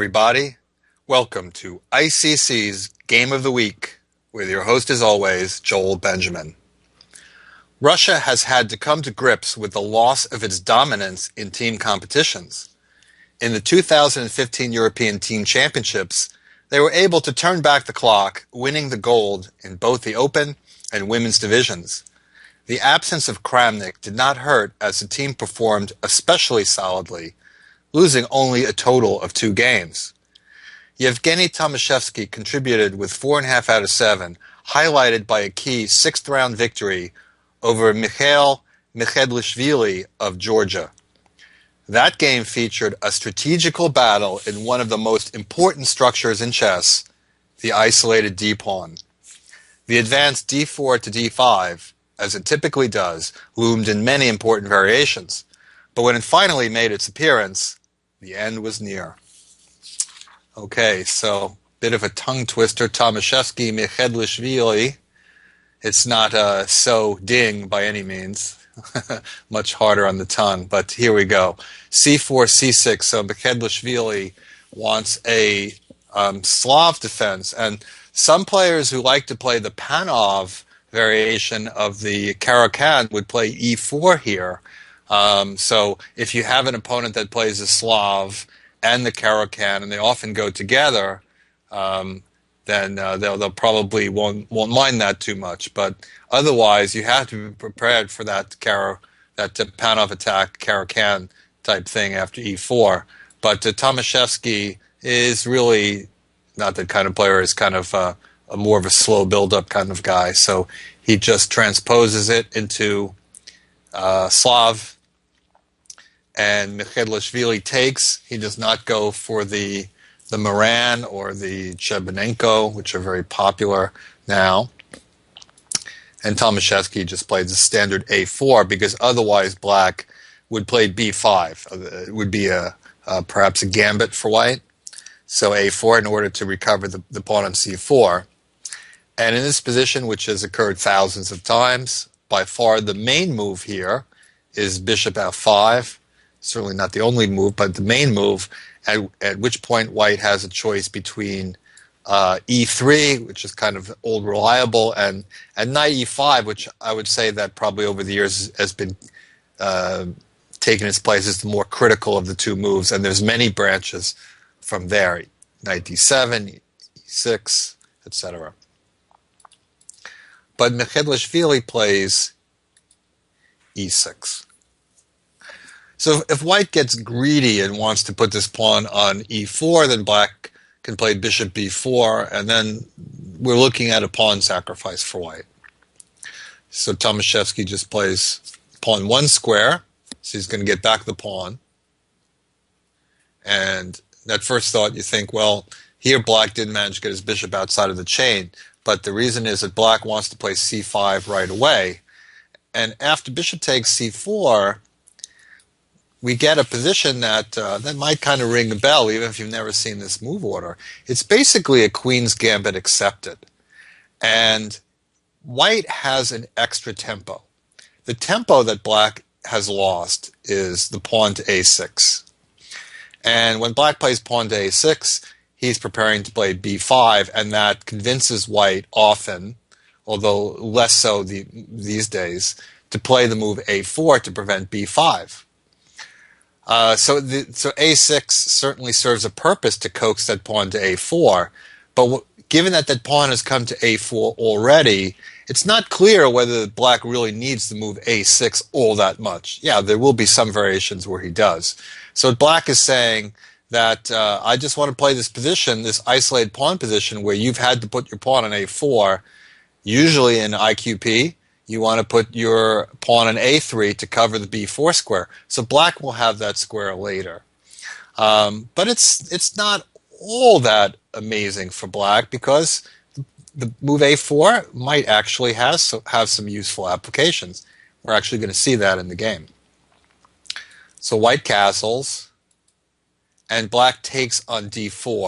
everybody. Welcome to ICC's Game of the Week, with your host as always, Joel Benjamin. Russia has had to come to grips with the loss of its dominance in team competitions. In the 2015 European Team Championships, they were able to turn back the clock, winning the gold in both the open and women's divisions. The absence of Kramnik did not hurt as the team performed especially solidly, losing only a total of 2 games. Evgeny Tomashevsky contributed with 4.5 out of 7, highlighted by a key 6th-round victory over Mikheil Mchedlishvili of Georgia. That game featured a strategical battle in one of the most important structures in chess, the isolated d-pawn. The advanced d4 to d5, as it typically does, loomed in many important variations. But when it finally made its appearance, the end was near. Okay, so bit of a tongue twister. Tomashevsky, Mchedlishvili. It's not so ding by any means. Much harder on the tongue, but here we go. c4, c6. So Mchedlishvili wants a Slav defense, and some players who like to play the Panov variation of the Caro-Kann would play e4 here. So if you have an opponent that plays a Slav and the Caro-Kann, and they often go together, then they'll probably won't mind that too much. But otherwise, you have to be prepared for that Panov attack, Caro-Kann type thing after e4. But Tomashevsky is really not that kind of player. Is kind of a more of a slow build-up kind of guy. So he just transposes it into Slav. And Mchedlishvili takes. He does not go for the Moran or the Chebanenko, which are very popular now. And Tomashevsky just plays the standard a4 because otherwise black would play b5. It would be perhaps a gambit for white. So a4 in order to recover the pawn on c4. And in this position, which has occurred thousands of times, by far the main move here is bishop f5. Certainly not the only move, but the main move, at which point white has a choice between e3, which is kind of old reliable, and knight e5, which I would say that probably over the years has been taken its place as the more critical of the two moves, and there's many branches from there, knight d7, e6, etc. But Mchedlishvili plays e6. So if white gets greedy and wants to put this pawn on e4, then black can play bishop b4, and then we're looking at a pawn sacrifice for white. So Tomashevsky just plays pawn 1 square, so he's going to get back the pawn. And at first thought, you think, well, here black didn't manage to get his bishop outside of the chain, but the reason is that black wants to play c5 right away. And after bishop takes c4, we get a position that might kind of ring a bell, even if you've never seen this move order. It's basically a queen's gambit accepted. And white has an extra tempo. The tempo that black has lost is the pawn to a6. And when black plays pawn to a6, he's preparing to play b5, and that convinces white often, although less so these days, to play the move a4 to prevent b5. So a6 certainly serves a purpose to coax that pawn to a4, but given that that pawn has come to a4 already, it's not clear whether black really needs to move a6 all that much. Yeah, there will be some variations where he does. So black is saying that I just want to play this position, this isolated pawn position, where you've had to put your pawn on a4, usually in IQP. You want to put your pawn on a3 to cover the b4 square. So black will have that square later. But it's not all that amazing for black because the move a4 might actually have some useful applications. We're actually going to see that in the game. So white castles, and black takes on d4.